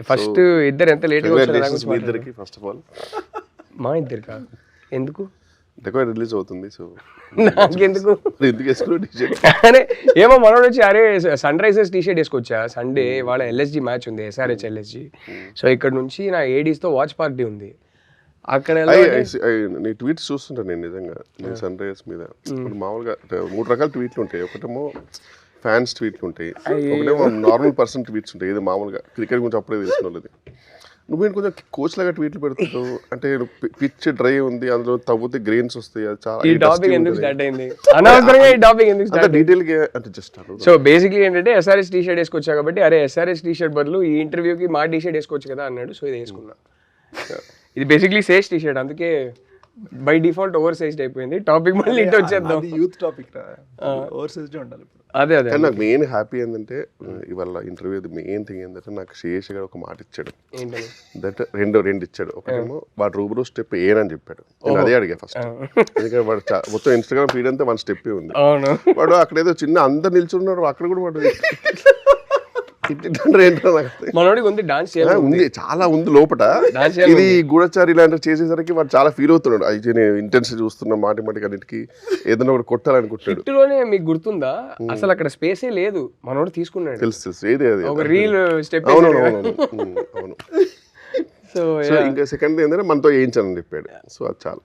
First ఇద్దరు ఎంత లేట్గా వచ్చారు మీ ఇద్దరికి ఫస్ట్ ఆఫ్ ఆల్. మా ఇద్దరు కాదు, ఎందుకు డెకాయిట్ రిలీజ్ అవుతుంది, సో నాకెందుకు ఎందుకు వేసుకున్నావు టీషర్ట్? అరే ఏమో మనోడు వచ్చి అరే సన్ రైజర్స్ టీషర్ట్ వేసుకొచ్చా, సండే వాళ్ళ ఎల్ఎస్జి మ్యాచ్ ఉంది, SRH LSG. సో ఇక్కడ నుంచి నా ఏడీస్తో వాచ్ పార్టీ ఉంది అక్కడ. నీ ట్వీట్స్ చూస్తుంటాను నేను నిజంగా, నేను సన్ రైజర్స్ మీద మామూలుగా 3 రకాల ట్వీట్లు ఉంటాయి. ఒకటేమో ఫ్యాన్స్ ట్వీట్లు ఉంటాయి, ఒకటేమో నార్మల్ పర్సన్ ట్వీట్స్ ఉంటాయి. ఇది మామూలుగా క్రికెట్ గురించి అప్పుడే తెలిసిన వాళ్ళది. నువ్వేంటి కొంచెం కోచ్ లాగా ట్వీట్లు పెడుతుంటావు, అంటే పిచ్ డ్రై ఉంది, అందులో తవ్వుతే గ్రెయిన్స్ వస్తాయి, అది చాలా డీటెయిల్ గా అంటే జస్ట్. సో బేసిక్లీ ఏంటంటే SRH టీషర్ట్ వేసుకొచ్చా కాబట్టి, అరే SRH టీషర్ట్ బదులు ఈ ఇంటర్వ్యూకి మా టీషర్ట్ వేసుకోవచ్చు కదా అన్నాడు. సో ఇది వేసుకున్నా. ఇది బేసిక్లీ సేజ్ టీషర్ట్, అందుకే బై డిఫాల్ట్ ఓవర్ సైజ్డ్ అయిపోయింది. టాపిక్ మళ్ళీ ఇటు వచ్చేద్దాం. యూత్ టాపిక్ ఓవర్ సైజ్డ్ ఉండాలి ఇప్పుడు. అదే నాకు మెయిన్ హ్యాపీ ఏంటంటే ఇవాళ ఇంటర్వ్యూ మెయిన్ థింగ్ ఏంటంటే నాకు శేష్ గారు ఒక మాట ఇచ్చాడు, దట్ రెండు ఇచ్చాడు. ఒకటేమో వాడు రూబరూ స్టెప్ ఏనని చెప్పాడు, నేను అదే అడిగా ఫస్ట్. ఎందుకంటే వాడు మొత్తం ఇన్స్టాగ్రామ్ ఫీడ్ అంతా 1 స్టెప్ ఉంది. వాడు అక్కడేదో చిన్న అందరు నిల్చున్నారు, అక్కడ కూడా వాడు మనోడికి ఉంది డాన్స్ ఉంది, చాలా ఉంది లోపల. ఇది గూఢచారి ఇలాంటివి చేసేసరికి వాడు చాలా ఫీల్ అవుతున్నాడు. అయితే నేను ఇంటెన్స్ చూస్తున్నా మాటికి అన్నిటికి ఏదైనా ఒకటి కొట్టాలనుకుంటాడు. హిట్లోనే మీకు గుర్తుందా అసలు అక్కడ స్పేసే లేదు, మనోడు తీసుకున్నాడు. తెలుసు ఏది అది ఒక రీల్ స్టెప్. అవును. సో ఇంకా సెకండ్ ఏంటంటే మనతో వేయించాలని చెప్పాడు. సో అది చాలా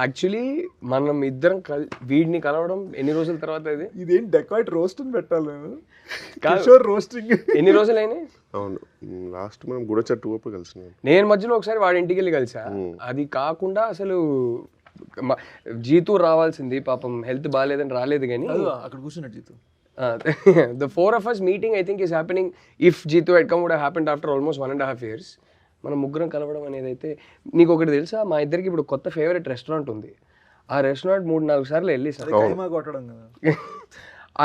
యాక్చువల్లీ మనం ఇద్దరం వీడిని కలవడం ఎన్ని రోజుల తర్వాత ఇదేం డెకాయిట్ రోస్ట్ అని పెట్టాలి కిషోర్ రోస్టింగ్ ఎన్ని రోజులు అయినాయి? అవును, లాస్ట్ మనం గూఢచారి 2 అప్పుడు కలిసినాం. నేను మధ్యలో ఒకసారి వాడి ఇంటికి వెళ్ళి కలిసా. అది కాకుండా అసలు జీతూ రావాల్సింది, పాపం హెల్త్ బాగాలేదని రాలేదు. కానీ అక్కడ కూర్చున్నాడు Jeethu. The 4 of us meeting I think is happening. If Jeetu had come would have happened after almost 1.5 years. మనం ముగ్గురం కలవడం అనేది అయితే. నీకు ఒకటి తెలుసా, మా ఇద్దరికి ఇప్పుడు కొత్త ఫేవరెట్ రెస్టారెంట్ ఉంది. ఆ రెస్టారెంట్ 3-4 సార్లు వెళ్ళేసాం.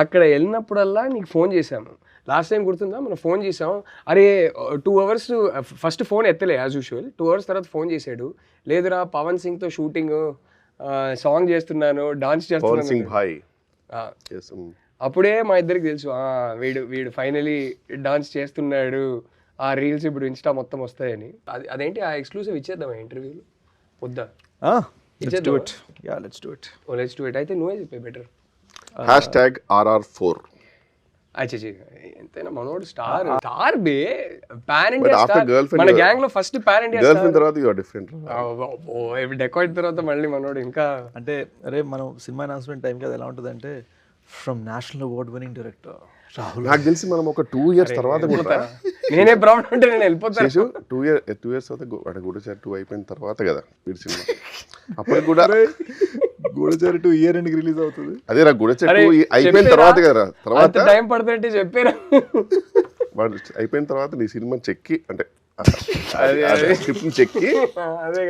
అక్కడ వెళ్ళినప్పుడల్లా నీకు ఫోన్ చేసాము. లాస్ట్ టైం గుర్తుందా, మనం ఫోన్ చేసాం. అరే 2 hours ఫస్ట్ ఫోన్ ఎత్తలే యాజ్ యూజువల్. 2 hours తర్వాత ఫోన్ చేశాడు, లేదురా పవన్ సింగ్తో షూటింగ్, సాంగ్ చేస్తున్నాను, డాన్స్ చేస్తున్నాను. అప్పుడే మా ఇద్దరికి తెలుసు వీడు ఫైనలీ డాన్స్ చేస్తున్నాడు, ఆ రీల్స్ ఇప్పుడు ఇన్స్టా మొత్తం వస్తాయని. అదేంటి ఆ ఎక్స్క్లూసివ్ ఇచ్చేద్దాం ఇంటర్వ్యూలో వద్దా? Let's do it. Let's do it. అయితే నువ్వే చెప్పే బెటర్. #RR4. అచ్చే ఎంతైనా మనోడు స్టార్ బే, పాన్ ఇండియా స్టార్. మన గ్యాంగ్ లో first pan India girl friend తర్వాత యు ఆర్ డిఫరెంట్. డెకాయిట్ తర్వాత మళ్ళీ మనోడు ఇంకా అంటే అరే మనం సినిమా అనౌన్స్మెంట్ టైం కదా ఎలా ఉంటుంది అంటే, from national award winning director Rahul. నాకు తెలిసి మనం ఒక 2 years తర్వాత కూడా నేనే ప్రౌడ్ అంటే నేను వెళ్ళిపోతాను. 2 years తర్వాత గూఢచారి 2 అయిపోయిన తర్వాత కదా వీడి సినిమా. అప్పుడు కూడా గూఢచారి 2 year end రిలీజ్ అవుతుంది. అదే రా గూఢచారి 2 అయిపోయిన తర్వాత కదా, తర్వాత టైం పడుతుంటే చెప్పారా. వాడు అయిపోయిన తర్వాత నీ సినిమా చెక్కి అంటే స్క్రిప్ట్ చెక్కి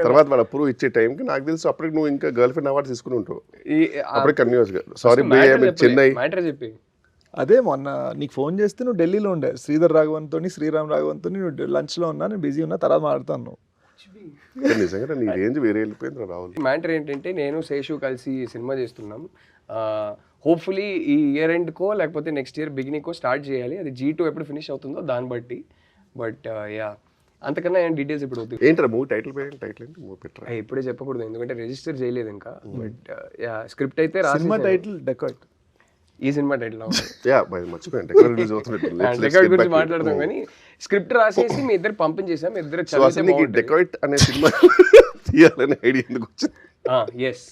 తర్వాత వాడు అప్రూవ్ ఇచ్చే టైంకి నాకు తెలుసు అప్పటికి నువ్వు ఇంకా గర్ల్ ఫ్రెండ్ అవార్డు తీసుకుని ఉంటావు. అప్పటికి కన్యూస్ గా సారీ చెన్నై చెప్పి. అదే మొన్న నీకు ఫోన్ చేస్తే నువ్వు ఢిల్లీలో ఉండే శ్రీధర్ రాఘవన్తో శ్రీరామ్ రాఘవన్తో నువ్వు లంచ్లో ఉన్నా, నేను బిజీ ఉన్నా, తర్వాత మాట్లాడుతాను. నిజంగా నీ రేంజ్ వేరే వెళ్ళిపోయింది రాహుల్. మ్యాటర్ ఏంటంటే నేను శేషు కలిసి సినిమా చేస్తున్నాం. హోప్ఫుల్లీ ఈ ఇయర్ ఎండ్కో లేకపోతే నెక్స్ట్ ఇయర్ బిగినింగ్కో స్టార్ట్ చేయాలి. అది G2 ఎప్పుడు ఫినిష్ అవుతుందో దాన్ని బట్టి. బట్ యా అంతకన్నా ఏం డీటెయిల్స్ ఇప్పుడు అవుతుంది. ఏంటరా మూవీ టైటిల్ ఏంటి? మూవీ పెట్టరా ఇప్పుడే చెప్పకూడదు ఎందుకంటే రిజిస్టర్ చేయలేదు ఇంకా. బట్ యా స్క్రిప్ట్ అయితే రాసి. Cinema title dacoit. ఈ సినిమా టైటిల్ మర్చిపోయాను గురించి మాట్లాడదాం కానీ స్క్రిప్ట్ రాసేసి మీ ఇద్దరు పంపించేసాం. మీ ఇద్దరు డెకాయిట్ అనే సినిమా తీయాలనే ఐడియా ఎందుకు వచ్చింది? ఎస్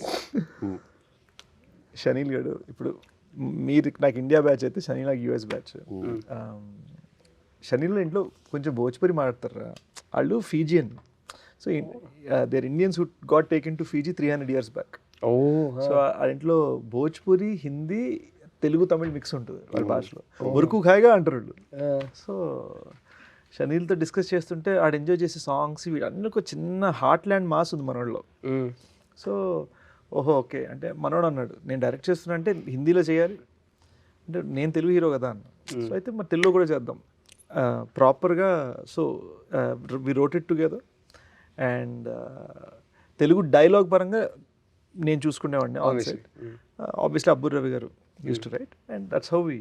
షనీల్ గడు ఇప్పుడు మీరు నాకు ఇండియా బ్యాచ్ అయితే షనీల్ నాకు US బ్యాచ్. షనీల్ ఇంట్లో కొంచెం భోజ్పురి మాట్లాడతారు వాళ్ళు, Fijian. So they're Indians who got taken to Fiji 300 years back. So ఆ ఇంట్లో భోజ్పురి, హిందీ, తెలుగు, తమిళ్ మిక్స్ ఉంటుంది వాళ్ళ భాషలో. మురుకు ఖాయిగా అంటారు వాళ్ళు. సో షనీల్తో డిస్కస్ చేస్తుంటే ఆడు ఎంజాయ్ చేసే సాంగ్స్ వీడన్నీ ఒక చిన్న హార్ట్ ల్యాండ్ మాస్ ఉంది మనోళ్ళలో. సో ఓహో ఓకే అంటే మనోడు అన్నాడు నేను డైరెక్ట్ చేస్తున్నా అంటే హిందీలో చేయాలి అంటే నేను తెలుగు హీరో కదా అన్న. సో అయితే మరి తెలుగులో కూడా చేద్దాం ప్రాపర్గా. So we wrote it together and Telugu dialogue పరంగా నేను చూసుకునేవాడిని on side. Obviously Abbur Ravi garu used to write and that's how we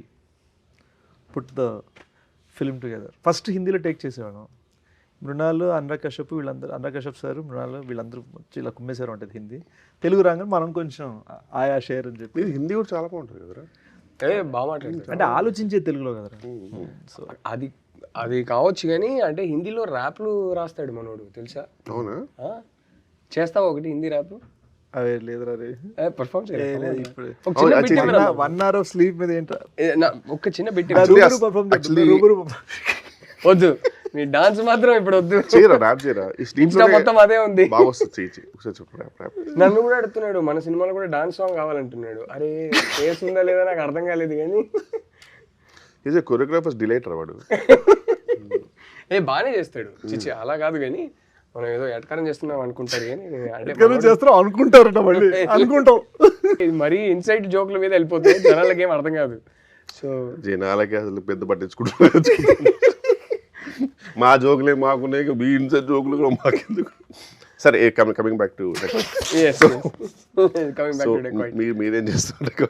put the film together. First హిందీలో టేక్ చేసేవాళ్ళం. మృణాలు, అనురాగ్ కశ్యప్ వీళ్ళందరూ, అనురాగ్ కశ్యప్ సార్, మృణాలు వీళ్ళందరూ వచ్చి ఇలా కుమ్మేశారు ఉంటుంది హిందీ. తెలుగు రాగానే మనం కొంచెం ఆయా షేర్ అని చెప్పి. మీరు హిందీ కూడా చాలా బాగుంటుంది కదరా. బాగా మాట్లాడతారు. అంటే ఆలోచించే తెలుగులో కదరా. సో అది కావచ్చు కానీ అంటే హిందీలో ర్యాప్లు రాస్తాడు మనోడు తెలుసా? అవునా? చేస్తావా ఒకటి హిందీ ర్యాప్? అవే లేదురా రే, పర్ఫామ్ ఇప్పుడు ఒక చిన్న బిట్ 1 hour ఆఫ్ స్లీప్ మీద ఏంట్రా ఒక చిన్న బిట్ రూబరు వద్దు, నీ డాన్స్ మాత్రం ఇప్పుడు వద్దు. చేయరా ర్యాప్ చేయరా. ఈ స్లీప్ ఇన్స్టా మొత్తం అదే ఉంది. బాగా వస్తుంది. చెయ్యి ఒకసారి చెప్పు ర్యాప్ ర్యాప్. నన్ను కూడా అడుగుతున్నాడు మన సినిమాలో కూడా డాన్స్ సాంగ్ కావాలంటున్నాడు. అరే ఫేస్ ఉందా లేదా నాకు అర్థం కాలేదు కానీ ఈజ్ ఏ కొరియోగ్రాఫర్స్ డిలైటర్ వాడు. బాగానే చేస్తాడు. చిచి అలా కాదు కానీ మనం ఏదో ఎటకారం చేస్తున్నాం అనుకుంటారు కానీ అంటే చేస్తాం అనుకుంటారట మళ్ళీ అనుకుంటాం. ఇది మరీ ఇన్సైట్ జోక్ల మీద వెళ్ళిపోతుంది, జనాలకి ఏం అర్థం కాదు. సో జనాలకి అసలు పెద్ద పట్టించుకుంటారు. మా జోకులే మాకున్నాయి, మీ ఇన్సైడ్ జోకులు కూడా మాకెందుకు. సరే కమింగ్ బ్యాక్ టు మీరేం చేస్తున్నారు?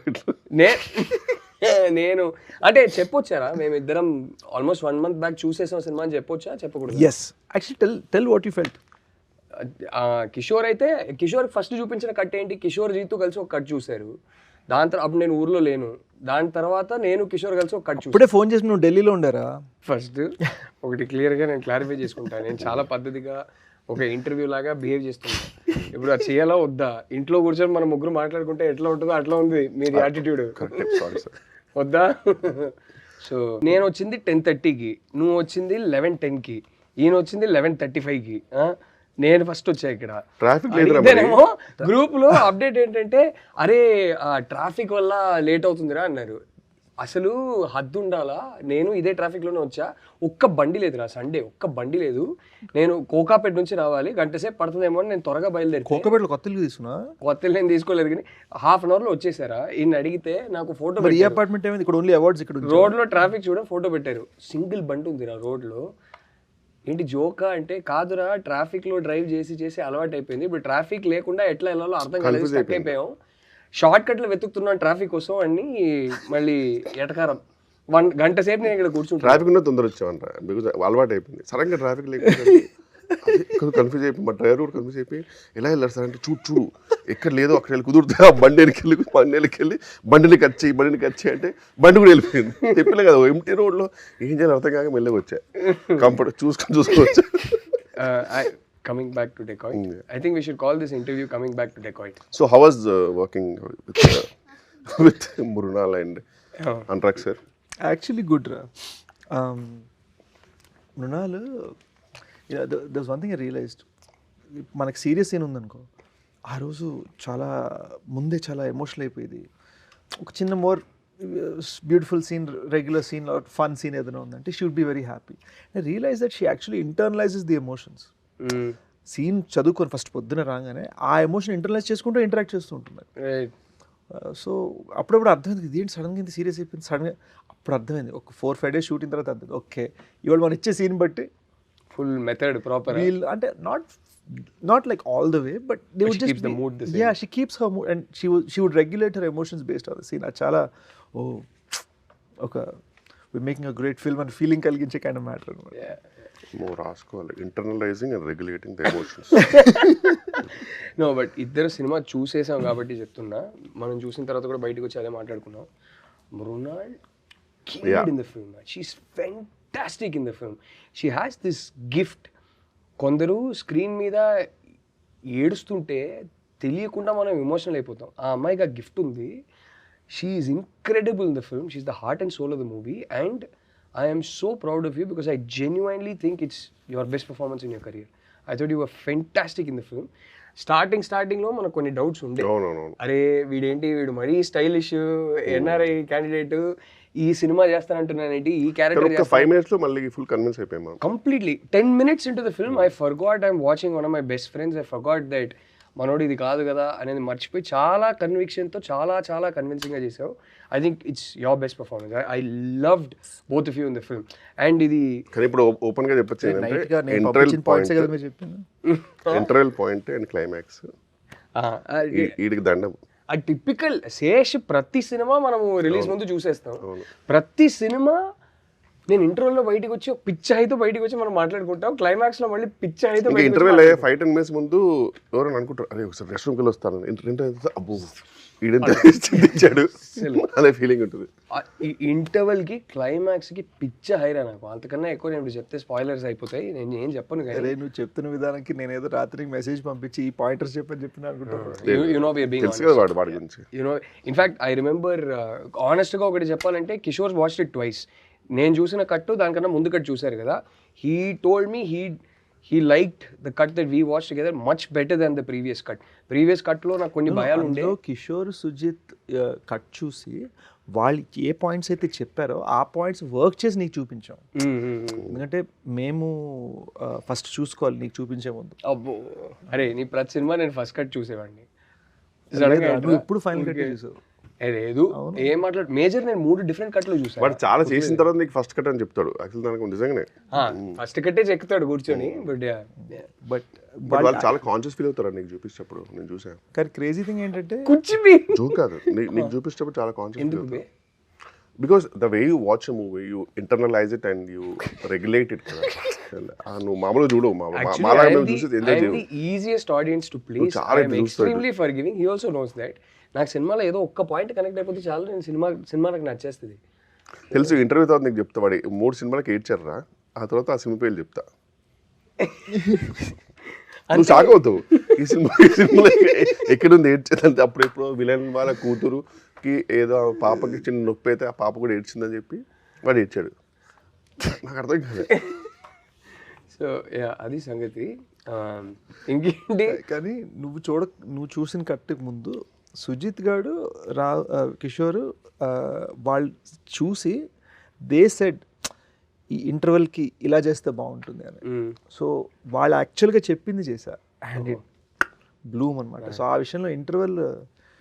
నేను అంటే చెప్పొచ్చారా మేమిద్దరం ఆల్మోస్ట్ 1 month బ్యాక్ చూసేసాం సినిమా అని చెప్పొచ్చా చెప్పకూడదు? Yes actually tell what you felt. Kishore అయితే కిషోర్ ఫస్ట్ చూపించిన కట్ ఏంటి, కిషోర్ జీతు కలిసి ఒక కట్ చూశారు. దాని తర్వాత అప్పుడు నేను ఊర్లో లేను. దాని తర్వాత నేను కిషోర్ కలిసి ఒక కట్ చూసాను. ఇప్పుడే ఫోన్ చేసి నువ్వు ఢిల్లీలో ఉండారా? ఫస్ట్ ఒకటి క్లియర్గా నేను క్లారిఫై చేసుకుంటాను. నేను చాలా పద్ధతిగా ఒక ఇంటర్వ్యూ లాగా బిహేవ్ చేస్తున్నాను. ఇప్పుడు అది చేయాలా వద్దా? ఇంట్లో కూర్చొని మనం ముగ్గురు మాట్లాడుకుంటే ఎట్లా ఉంటుందో అట్లా ఉంది మీది యాటిట్యూడ్. వద్దా? సో నేను వచ్చింది 10:30కి, నువ్వు వచ్చింది 11:10కి, ఈయన వచ్చింది 11:35కి. నేను ఫస్ట్ వచ్చా ఇక్కడ. ఇదేనేమో గ్రూప్ లో అప్డేట్ ఏంటంటే అరే ట్రాఫిక్ వల్ల లేట్ అవుతుందిరా అన్నారు. అసలు హద్దు ఉండాలా, నేను ఇదే ట్రాఫిక్ లోనే వచ్చా. ఒక్క బండి లేదురా సండే, ఒక్క బండి లేదు. నేను కోకాపేట నుంచి రావాలి, గంట సేపు పడుతుందేమో అని నేను త్వరగా బయలుదేరి. కోకాపేటలో కొత్తలు తీసుకున్నా? కొత్తలు నేను తీసుకోలేదు కానీ ½ hour లో వచ్చేసారా. ఈయన అడిగితే నాకు ఫోటో ఈ అపార్ట్మెంట్ ఏమైంది ఇక్కడ ఓన్లీ అవార్డ్స్ ఇక్కడ రోడ్ లో ట్రాఫిక్ చూడ ఫోటో పెట్టారు. సింగిల్ బండి ఉందిరా రోడ్ లో. ఏంటి జోకా అంటే కాదురా, ట్రాఫిక్ లో డ్రైవ్ చేసి అలవాటు అయిపోయింది. ఇప్పుడు ట్రాఫిక్ లేకుండా ఎట్లా వెళ్ళాలో అర్థం కాలేదు, స్టక్ అయిపోయాం. షార్ట్ కట్లు వెతుకుతున్నాను ట్రాఫిక్ కోసం అని మళ్ళీ ఎటకారం. 1 గంట సేపు నేను ఇక్కడ కూర్చుంటాను. ట్రాఫిక్ ఉన్న తొందర వచ్చామంట, బికాజ్ అలవాటు అయిపోయింది. సడన్గా ట్రాఫిక్ లేకపోతే కన్ఫ్యూజ్ అయిపోయి మా డ్రైవర్ కూడా కన్ఫ్యూజ్ అయిపోయి ఎలా వెళ్ళారు సార్ అంటే చూడు ఎక్కడ లేదో అక్కడ వెళ్ళి కుదురుతా, బండి వెళ్ళి బండిని కట్ చేయి అంటే బండి కూడా వెళ్ళిపోయింది. చెప్పలే కదా ఎంటీ రోడ్లో ఏం చేయాలి అర్థం కాక మెల్లగా వచ్చా. Comfort చూసుకోవచ్చా. Coming back to Decoit, I think we should call this interview Coming Back to Decoit. So how was working with Mrunal and Anurag sir? Actually good ra. Mrunal, there's one thing I realized. మనకి serious scene ఉందనుకో, ఆ రోజు చాలా ముందే చాలా emotional అయిపోయింది. ఒక చిన్న more beautiful scene, regular scene, fun scene ఏదైనా ఉందంటే she would be very happy. I realise that she actually internalises the emotions. Scene చదువుకొని ఫస్ట్ పొద్దున రాగానే ఆ ఎమోషన్ ఇంటర్నలైజ్ చేసుకుంటూ ఇంటరాక్ట్ చేస్తూ ఉంటున్నారు. సో అప్పుడప్పుడు అర్థమైంది ఇదేంటి సడన్గా ఇంత సీరియస్ అయిపోయింది. సడన్గా అప్పుడు అర్థమైంది ఒక 4-5 days షూటింగ్ తర్వాత అర్థమైంది ఓకే ఇవాళ మనం ఇచ్చే సీన్ బట్టి ఫుల్ మెథడ్ ప్రాపర్ అంటే not like all the way, but they would just keeps the mood the same. Yeah, she keeps her mood and she would regulate her emotions based on the scene. Achala okay, we're making a great film and feeling కలిగించే kind of matter. Yeah. More రాసుకోవాలి, internalising and regulating the emotions. No but ఇద్దరు cinema చూసేసాం కాబట్టి చెప్తున్నా. మనం చూసిన తర్వాత కూడా బయటకు వచ్చి అదే మాట్లాడుకున్నాం. Mrunal killed in the film. She's fantastic in the film. She has this gift. కొందరు స్క్రీన్ మీద ఏడుస్తుంటే తెలియకుండా మనం ఎమోషనల్ అయిపోతాం. ఆ అమ్మాయికి ఆ గిఫ్ట్ ఉంది. She is incredible in the film. She is the heart and soul of the movie and I am so proud of you because I genuinely think it's your best performance in your career. I thought you were fantastic in the film. స్టార్టింగ్లో మనకు కొన్ని doubts ఉండే. అరే వీడు మరీ stylish NRI candidate ఈ cinema చేస్తానంటున్నానేంటి, ఈ character 5 minutes లో మళ్ళీ ఫుల్ కన్విన్స్ అయిపోయాం. Completely 10 minutes into the film I forgot I'm watching one of my best friends. I forgot that మనోడు ఇది కాదు కదా అనేది మర్చిపోయి చాలా కన్విక్షన్తో చాలా కన్విన్సింగ్గా చేసావు. I think it's your best performance. I loved both of you in the film. And ఇది కానీ ఇప్పుడు ఓపెన్ గా చెప్పొచ్చు ఏంటంటే ఇంటర్వెల్ పాయింట్ అండ్ క్లైమాక్స్ వీడికి దండం. ఆ టిపికల్ శేష్ ప్రతి సినిమా మనము రిలీజ్ ముందు చూసేస్తాం. ప్రతి సినిమా నేను ఇంటర్వెల్లో బయటకు వచ్చి పిచ్చ అయితే బయటకు వచ్చి మనం మాట్లాడుకుంటాం, క్లైమాక్స్ లో మళ్ళీ పిచ్చ అయితే ఇంకా ఇంటర్వెల్ అయ్యే 5-10 minutes ముందు ఎవరైనా అనుకుంటారు అరే ఒకసారి రెస్ట్ రూమ్కి వెళ్ళి వస్తాను, ఇంటర్వెల్ అబ్బో ఈడెంత చింతించాడు అనే ఫీలింగ్ ఉంటుంది. ఈ ఇంటర్వెల్ కి క్లైమాక్స్ కి పిచ్చ హైరా నాకు. అంతకన్నా ఎక్కువ నేను ఇప్పుడు చెప్తే స్పాయిలర్స్ అయిపోతాయి, నేను ఏం చెప్పను. అరే నువ్వు చెప్తున్న విధానానికి నేనేదో రాత్రికి మెసేజ్ పంపించి ఈ పాయింటర్స్ చెప్పిన అనుకుంటాను. తెలుసు కదా వాడి గురించి. ఇన్ఫాక్ట్ ఐ రిమెంబర్ ఆనెస్ట్ గా ఒకటి చెప్పాలంటే, కిషోర్ వాచ్డ్ ఇట్ ట్వైస్. నేను చూసిన కట్టు దానికన్నా ముందు కట్ చూసారు కదా, he told me he liked the cut that we watched together much better than the previous cut. Previous cut లో నాకు కొన్ని భయాలు ఉండే. కిషోర్ సుజిత్ కట్ చూసి వాళ్ళు ఏ పాయింట్స్ అయితే చెప్పారో ఆ పాయింట్స్ వర్క్ చేసి నీకు చూపించాం. ఎందుకంటే మేము ఫస్ట్ చూసుకోవాలి నీకు చూపించే ముందు. అబ్బో అరే నీ ప్రతి సినిమా నేను ఫస్ట్ కట్ చూసేవాడిని. ఇప్పుడు ఫైనల్ కట్ చూసావు? లేదు ఏం మాట్లాడు మేజర్, నేను 3 డిఫరెంట్ కట్లు చూసాను. వాడు చాలా చేసిన తర్వాత నీకు ఫస్ట్ కట్ అని చెప్తాడు. యాక్చువల్ దానికి నిజంగానే ఫస్ట్ కట్టే చెక్కుతాడు కూర్చొని. బట్ వాళ్ళు చాలా కాన్షియస్ ఫీల్ అవుతారు నీకు చూపించేటప్పుడు. నేను చూసాను. కానీ క్రేజీ థింగ్ ఏంటంటే జోక్ కాదు, నీకు చూపించేటప్పుడు చాలా కాన్షియస్ ఫీల్ అవుతారు. Because the way you watch a movie you internalise it and you regulate it కదా. నువ్వు మామూలుగా చూడవు, మాలాగా మేము చూసేది ఎంజాయ్ చేయవు. Easiest audience to please. I am extremely forgiving. He also knows that. నాకు సినిమాలో ఏదో ఒక్క పాయింట్ కనెక్ట్ అయిపోతే చాలు, నేను సినిమా నాకు నచ్చేస్తుంది. తెలుసు. ఇంటర్వ్యూ తర్వాత నీకు చెప్తా వాడి 3 సినిమాలకి ఏడ్చారా, ఆ తర్వాత ఆ సినిమా పేర్లు చెప్తా. నువ్వు షాక్ అవుతావు. ఈ సినిమా ఎక్కడుంది ఏడ్చేదంటే అప్పుడు ఎప్పుడో విలన్ వాళ్ళ కూతురుకి ఏదో పాపకి చిన్న నొప్పి అయితే ఆ పాప కూడా ఏడ్చిందని చెప్పి వాడు ఏడ్చాడు. నాకు అర్థం కాదు. సో అది సంగతి. ఇంకేంటి కానీ నువ్వు చూసిన కట్టుకు ముందు సుజిత్ గాడు కిషోర్ వాళ్ళు చూసి దే సెడ్ ఈ ఇంటర్వెల్కి ఇలా చేస్తే బాగుంటుంది అని. సో వాళ్ళు యాక్చువల్గా చెప్పింది చేశారు అండ్ ఇట్ బ్లూమ్ అనమాట. సో ఆ విషయంలో interval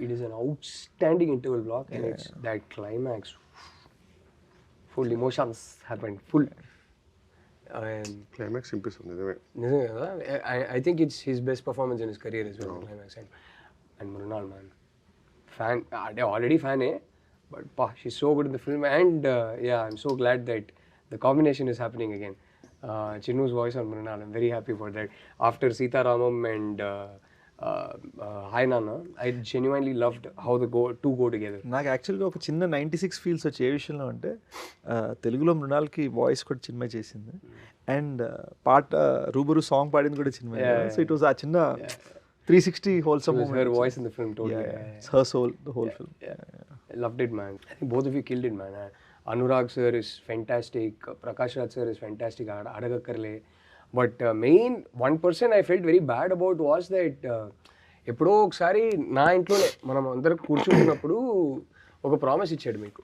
it is an outstanding interval block and it's that climax full emotions happened full. Climax ఇంపిస్తుంది నిజమే కదా. I think it's his best performance in his career is climax. And Mrunal man fan, already fan but she's so good in the film, and I'm so glad that the combination is happening again. Chinnu's voice on Mrunal, I'm very happy for that. After Sita Ramam and Hi Nana, I genuinely loved how the two go together. నాకు యాక్చువల్గా ఒక చిన్న 96 feels వచ్చే ఏ విషయంలో అంటే తెలుగులో మృణాల్కి voice కూడా చిన్మయ చేసింది అండ్ పాట రూబరు సాంగ్ పాడింది కూడా చిన్మయ. సో ఇట్ వాస్ ఆ చిన్న 360 wholesome moment. Her voice in the film totally. It's her soul, the whole film. I loved it, man. I think both of you killed it, man. Anurag sir is fantastic. Prakash Raj sir is fantastic. Adagakarle. But main one person I felt very bad about was that ఎప్పుడో ఒకసారి నా ఇంట్లోనే మనం అందరం కూర్చుంటున్నప్పుడు ఒక promise ఇచ్చాడు మీకు,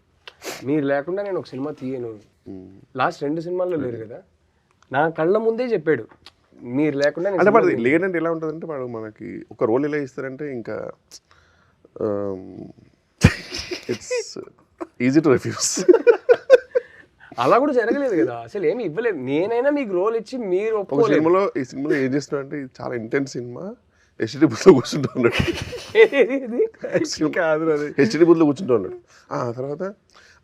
మీరు లేకుండా నేను ఒక సినిమా తీయను. లాస్ట్ 2 సినిమాల్లో లేరు కదా, నా కళ్ళ ముందే చెప్పాడు మీరు లేకుండా. అంటే వాడు లేదంటే ఎలా ఉంటుందంటే వాడు మనకి ఒక రోల్ ఎలా ఇస్తారంటే ఇంకా ఇట్స్ ఈజీ టు రిఫ్యూజ్. అలా కూడా జరగలేదు కదా, అసలు ఏమి ఇవ్వలేదు. నేనైనా మీకు రోల్ ఇచ్చి మీరు ఒక సినిమాలో ఈ సినిమాలో ఏం చేస్తున్నా అంటే ఇది చాలా ఇంటెన్స్ సినిమా, హెచ్డి బూత్లో కూర్చుంటూ ఉన్నాడు. హెచ్డి బూత్లో కూర్చుంటూ ఉన్నాడు. తర్వాత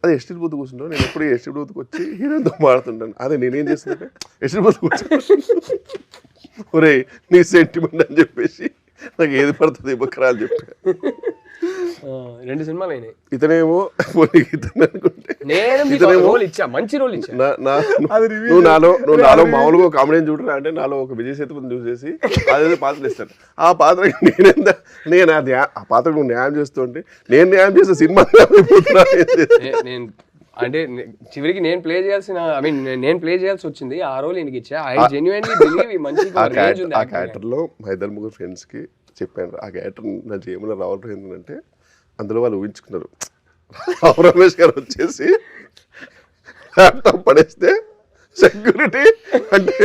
అది హెచ్డి బూత్ కూర్చుంటాను. నేను ఎప్పుడు హెచ్డి బూత్కి వచ్చి హీరోతో మాడుతుంటాను. అదే నేనేం చేస్తుంటే హెచ్డి బూత్ కూర్చుంటాను. ఒరే నీ సెంటిమెంట్ అని చెప్పేసి నాకు ఏది పడుతుంది బక్కరా అని చెప్పి 2 సినిమాలు అయినాయి. ఇతనేమో ఇతను అనుకుంటే మంచి రోల్ ఇచ్చా. నువ్వు నాలో మామూలుగా కామెడీ చూడరా అంటే నాలో ఒక విజయ్ సేతుపతిని చూసేసి అదేదో పాత్రలు ఇస్తాను. ఆ పాత్రకి నేను ఆ పాత్రకు నువ్వు న్యాయం చేస్తుంటే నేను న్యాయం చేసే సినిమా అంటే చివరికి నేను ప్లే చేయాల్సి వచ్చింది. ఆ రోల్ ఈయనకి ఇచ్చా. ఐ జెన్యుయిన్లీ బిలీవ్ ఈ మంచి ఆ క్యారెక్టర్లో మా 2-3 ఫ్రెండ్స్కి చెప్పాను. ఆ క్యారెక్టర్ నా జేబులో రావడం ఏంటంటే అందులో వాళ్ళు ఊహించుకున్నారు రావు రమేష్ గారు వచ్చేసి ల్యాప్టాప్ పడేస్తే సెక్యూరిటీ అంటే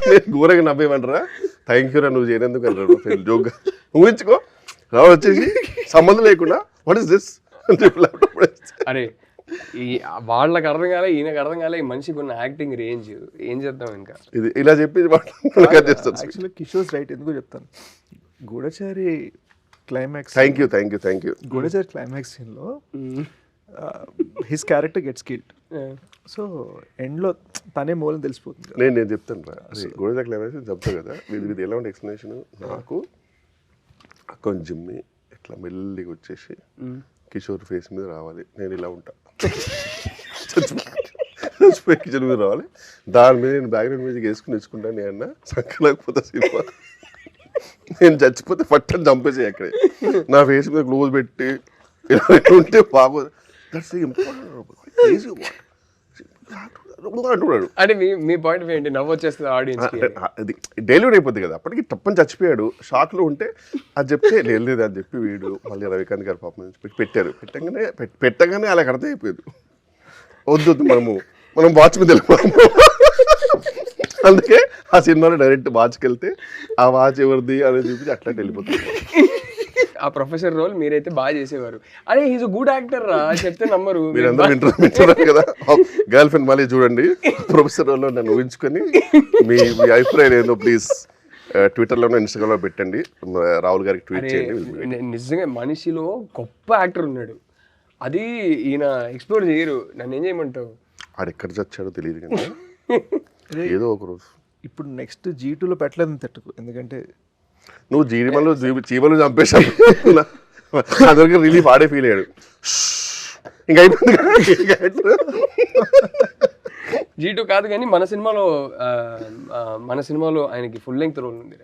నేను ఘోరంగా నవ్వేమంటారా, థ్యాంక్ యూ రా నువ్వు చేయనందుకు అన్నాడు ఫ్రెండ్ జోక్గా. ఊహించుకో రావు వచ్చేసి సంబంధం లేకుండా వాట్ ఇస్ దిస్ అని చెప్పి ల్యాప్టాప్ పడేస్తే. అరే వాళ్ళకి అర్థం కాలే, ఈయనకు అర్థం కాలే. ఈ మనిషికి ఉన్న యాక్టింగ్ రేంజ్ ఏం చేద్దాం ఇంకా. ఇది ఇలా చెప్పి యాక్చువల్లీ కిషోర్ రైట్. ఎందుకు చెప్తాను, గూఢచారి climax thank you Goodachari climax సీన్లో his character gets killed. So ఎండ్లో తనే మూలం తెలిసిపోతుంది. నేను చెప్తాను రా, గోవిందా క్లైమాక్స్ చెప్తాను కదా, ఇది ఎలా ఉంటే ఎక్స్ప్లెనేషన్. నాకు కొంచెం జిమ్మి ఇట్లా మెల్లిగా వచ్చేసి కిషోర్ ఫేస్ మీద రావాలి, నేను ఇలా ఉంటా, చచ్చిపోయి కిచెన్ మీద రావాలి, దాని మీద నేను బ్యాక్గ్రౌండ్ మ్యూజిక్ వేసుకుని తెచ్చుకుంటాను. నేను అన్న సంకలేకపోతే సినిమా, నేను చచ్చిపోతే పట్టని చంపేసి అక్కడే నా ఫేస్ మీద క్లోజ్ పెట్టి ఇలా ఉంటే బాగోదు. దట్స్ ఇంపార్టెంట్ అంటున్నాడు. అంటే మీ పాయింట్ ఏంటి? నవ్వు వచ్చేస్తుంది ఆడియన్స్. అది డెలివరీ అయిపోద్ది కదా, అప్పటికి తప్పని చచ్చిపోయాడు, షాక్లో ఉంటే అది చెప్తే లేదు అని చెప్పి వీడు మళ్ళీ రవికాంత్ గారు పాపం పెట్టారు. పెట్టగానే అలా అర్థం అయిపోయాడు, వద్దు మనం వాచ్ మీద వెళ్ళిపోయాము. అందుకే ఆ సినిమాలో డైరెక్ట్ వాచ్కి వెళ్తే ఆ వాచ్ ఎవరిది అనేది చూపించి అట్లా వెళ్ళిపోతుంది. ఆ ప్రొఫెసర్ రోల్ మీరైతే బాగా చేసేవారు. అరే హీజ్ గుడ్ యాక్టర్ రా చెప్తే నమ్మరు. మీరందరూ వింటున్నారు కదా, గర్ల్ ఫ్రెండ్ మళ్ళీ చూడండి ప్రొఫెసర్ రోల్లో నన్ను ఊహించుకొని మీ అభిప్రాయం ఏందో ప్లీజ్ ట్విట్టర్లోనో ఇన్స్టాగ్రామ్లో పెట్టండి, రాహుల్ గారికి ట్వీట్ చేయండి. నిజంగా మనిషిలో గొప్ప యాక్టర్ ఉన్నాడు, అది ఈయన ఎక్స్ప్లోర్ చేయరు. నన్ను ఏం చేయమంటావు? ఆడు ఎక్కడ చచ్చాడో తెలియదు కదా, ఏదో ఒక రోజు. ఇప్పుడు నెక్స్ట్ G2లో పెట్టలేదు తట్టుకు, ఎందుకంటే నువ్వు చీమలు చంపేశావు, అందరికి రిలీఫ్ ఆడే ఫీల్ అయ్యాడు, ఇంకా అయిపోయింది. G2 కాదు కానీ మన సినిమాలో ఆయనకి ఫుల్ లెంగ్త్ రోల్ ఉంది.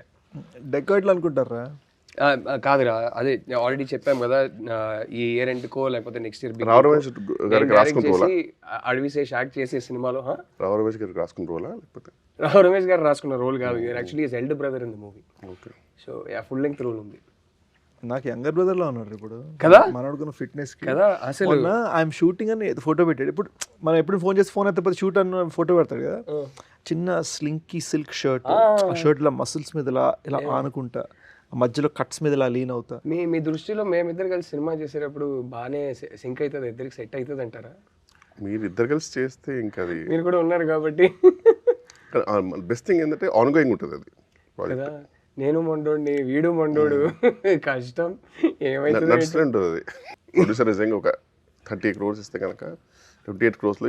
డెకాయిట్లు అనుకుంటారా? కాదురా, అదే ఆల్రెడీ చెప్పాం కదా, ఈ ఇయర్ ఎండ్కో లేకపోతే నెక్స్ట్ ఇయర్ అడవిశేష్ యాక్ట్ చేసే సినిమాలో. రావు రమేష్ గారికి రాసుకున్న రోలా లేకపోతే రావు రమేష్ గారు రాసుకున్న రోల్ కాదు, actually his elder brother in the movie. Okay. So full length role ఉంది. నాకు యంగర్ బ్రదర్ లో ఉన్నాడు ఇప్పుడు కదా, మనోడుకున్న ఫిట్నెస్ కదా. అసలు ఐఎమ్ షూటింగ్ అని ఫోటో పెట్టాడు. ఇప్పుడు మనం ఎప్పుడు ఫోన్ చేసి ఫోన్ అయితే షూట్ అన్న ఫోటో పెడతాడు కదా, చిన్న స్లింకీ సిల్క్ షర్ట్, ఆ షర్ట్ ఇలా మసిల్స్ మీద ఇలా ఆనుకుంటా, మధ్యలో కట్స్ మీద ఇలా లీన్ అవుతా. మీ దృష్టిలో మేమిద్దరు కలిసి సినిమా చేసేటప్పుడు బాగానే సింక్ అవుతుంది, ఇద్దరికి సెట్ అవుతుంది అంటారా? మీరు ఇద్దరు కలిసి చేస్తే ఇంకా అది, మీరు కూడా ఉన్నారు కాబట్టి బెస్ట్ థింగ్ ఏంటంటే ఆన్గోయింగ్ ఉంటుంది అది కదా. నేను మొండోడిని, వీడు మొండోడు, కష్టం ఏమైతుంది నడుస్తూనే అది. ప్రొడ్యూసర్ నిజంగా ఒక 30 crores ఇస్తే కనుక 28 crores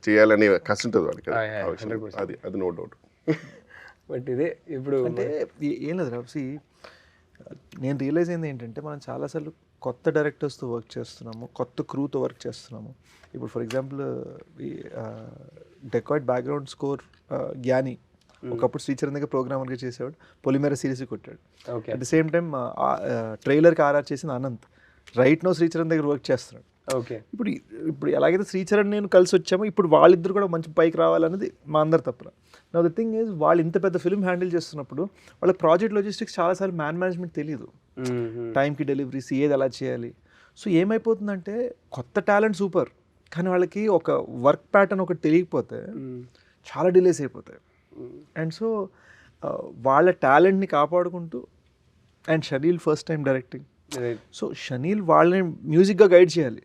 చేయాలనే కష్టం ఉంటుంది వాడికి, అది నో డౌట్. బట్ ఇదే ఇప్పుడు అంటే ఏం లేదు రాసి, నేను రియలైజ్ అయింది ఏంటంటే మనం చాలాసార్లు కొత్త డైరెక్టర్స్తో వర్క్ చేస్తున్నాము, కొత్త క్రూతో వర్క్ చేస్తున్నాము. ఇప్పుడు ఫర్ ఎగ్జాంపుల్ ఈ డెకాయిట్ బ్యాక్గ్రౌండ్ స్కోర్ జ్ఞాని ఒకప్పుడు శ్రీచరణ్ దగ్గర ప్రోగ్రామర్గా చేసేవాడు, పొలిమేర సిరీస్ కొట్టాడు. అట్ ది సేమ్ టైం ట్రైలర్కి ఆర్ఆర్ చేసిన అనంత్ రైట్ నో శ్రీచరణ్ దగ్గర వర్క్ చేస్తున్నాడు. ఓకే. ఇప్పుడు ఎలాగైతే శ్రీచరణ్ నేను కలిసి వచ్చామో, ఇప్పుడు వాళ్ళిద్దరు కూడా మంచి పైకి రావాలన్నది మా అందరి తప్పన. నా ద థింగ్ ఈజ్, వాళ్ళు ఇంత పెద్ద ఫిల్మ్ హ్యాండిల్ చేస్తున్నప్పుడు వాళ్ళ ప్రాజెక్ట్ లాజిస్టిక్స్ చాలాసార్లు మేనేజ్మెంట్ తెలియదు, టైంకి డెలివరీస్ ఏది ఎలా చేయాలి. సో ఏమైపోతుందంటే కొత్త టాలెంట్ సూపర్, కానీ వాళ్ళకి ఒక వర్క్ ప్యాటర్న్ ఒకటి తెలియకపోతే చాలా డిలేస్ అయిపోతాయి. అండ్ సో వాళ్ళ టాలెంట్ని కాపాడుకుంటూ, and chenille first time directing, so chenille వాళ్ళని మ్యూజిక్గా గైడ్ చేయాలి,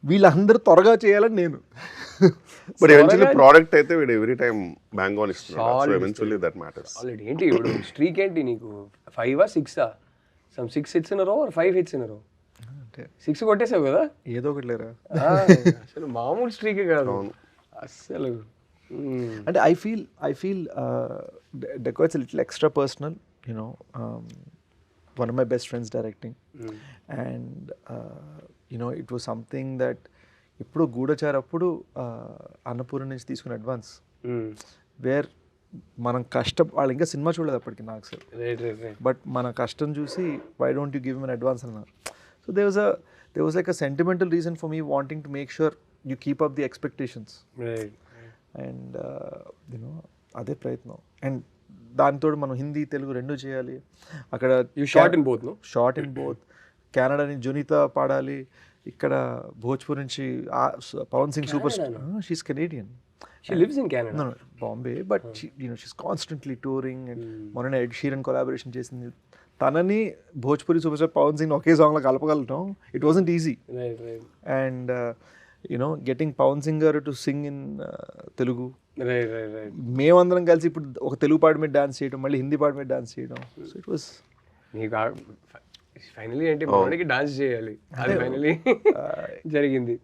వీళ్ళందరూ త్వరగా చేయాలని నేను. బట్ ఎవెన్చువల్లీ ప్రోడక్ట్ అయితే వీడు ఎవ్రీ టైం బ్యాంగ్ ఆన్ ఇస్తున్నాడు, so eventually that matters. Already ఏంటి ఇప్పుడు స్ట్రీక్ ఏంటి నీకు, 5 or 6 some 6 hits in a row or 5 hits in a row? 6 కొట్టేసావు కదా, ఏదో ఒకటి లేరా. అసలు మామూలు స్ట్రీకే కాదు అసలు. అంటే I feel dacoits little extra personal, you know, one of my best friends directing, and it was something that ఇప్పుడు గూఢచార్ అప్పుడు అన్నపూర్ణ నుంచి తీసుకున్న అడ్వాన్స్, వేర్ మనం కష్టం, వాళ్ళు ఇంకా సినిమా చూడలేదు అప్పటికి నాకు సార్, బట్ మన కష్టం చూసి why don't you give me advance అన్నారు. So there was like a sentimental reason for me wanting to make sure you keep up the expectations, and అదే ప్రయత్నం. అండ్ దానితో మనం హిందీ తెలుగు రెండు చేయాలి. అక్కడ షార్ట్ ఇన్ బోత్ కెనడా నుంచి జునీతా పాడాలి, ఇక్కడ భోజ్పూర్ నుంచి Pawan Singh super star, she's Canadian, she lives in Canada, no Bombay, but she's constantly touring, and మొన్న ఎడ్ షీరన్ కొలాబరేషన్ చేసింది. తనని భోజ్పూరి సూపర్ స్టార్ పవన్ సింగ్ ఒకే సాంగ్లో కలపగలటం, it wasn't easy. And getting Pawan singer to sing in Telugu, మేమందరం కలిసి ఇప్పుడు ఒక తెలుగు పాట మీద డాన్స్ చేయడం, మళ్ళీ హిందీ పాట మీద డాన్స్ చేయడం. సో ఇట్ వాస్ ఫైనలీ ఏంటి మనకి డాన్స్ చేయాలి, అది ఫైనలీ జరిగింది.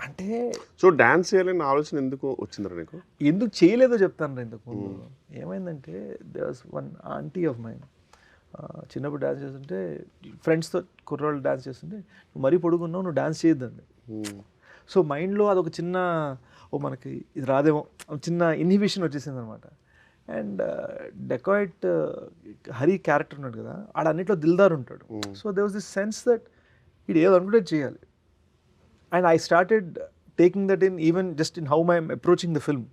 అంటే సో డాన్స్ చేయాలని ఆలోచన ఎందుకు వచ్చిందిరా నీకు? ఎందుకు చేయలేదో చెప్తాను రా ఇంతకు ముందు. ఏమైందంటే they was one aunty of mind, చిన్నప్పుడు డాన్స్ చేస్తుంటే ఫ్రెండ్స్తో కుర్రోళ్ళు డాన్స్ చేస్తుంటే నువ్వు మరీ పొడుగున్నావు, నువ్వు డాన్స్ చేయొద్దండి. సో మైండ్లో అదొక చిన్న మనకి ఇది రాదేమో చిన్న ఇన్హిబిషన్ వచ్చేసింది అనమాట. అండ్ డెకాయిట్ హరి క్యారెక్టర్ ఉన్నాడు కదా, ఆడన్నిట్లో దిల్దార్ ఉంటాడు. So they was this sense that ఇది ఏదో అనుకుంటే చేయాలి. And I started taking that in even just in how I'm approaching the film.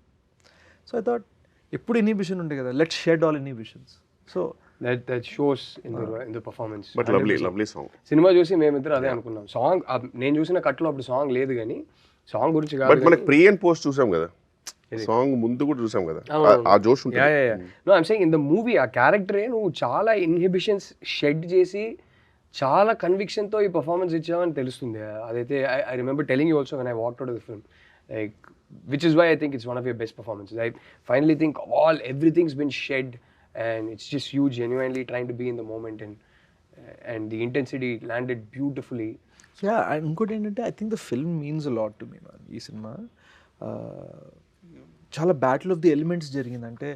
So I thought ఎప్పుడు ఇన్హిబిషన్ ఉండే కదా, let's shed all inhibitions. So that shows in the performance. But lovely song. Cinema చూసి మేమిద్దరు అదే అనుకున్నాం. Song నేను చూసిన కట్లో అప్పుడు సాంగ్ లేదు, కానీ సాంగ్ గురించి బట్ కాదు. మనకి ప్రీ అండ్ పోస్ట్ చూసాం కదా, సాంగ్ ముందు కూడా చూసాం కదా, ఆ జోష్ ఉంటుంది. No I'm saying in the movie ఆ క్యారెక్టరే నువ్వు చాలా ఇన్హిబిషన్స్ షెడ్ చేసి చాలా కన్విక్షన్తో ఈ పర్ఫార్మెన్స్ ఇచ్చావని తెలుస్తుంది. అదైతే I remember telling you also when I walked out of the film, like which is why I think it's one of your best performances. I finally think everything's been shed and it's just you genuinely trying to be in the moment, and the intensity landed beautifully. Yeah, and ఇంకోటి ఏంటంటే I think the film means a lot to me man. ఈ cinema చాలా battle of the elements జరిగింది. అంటే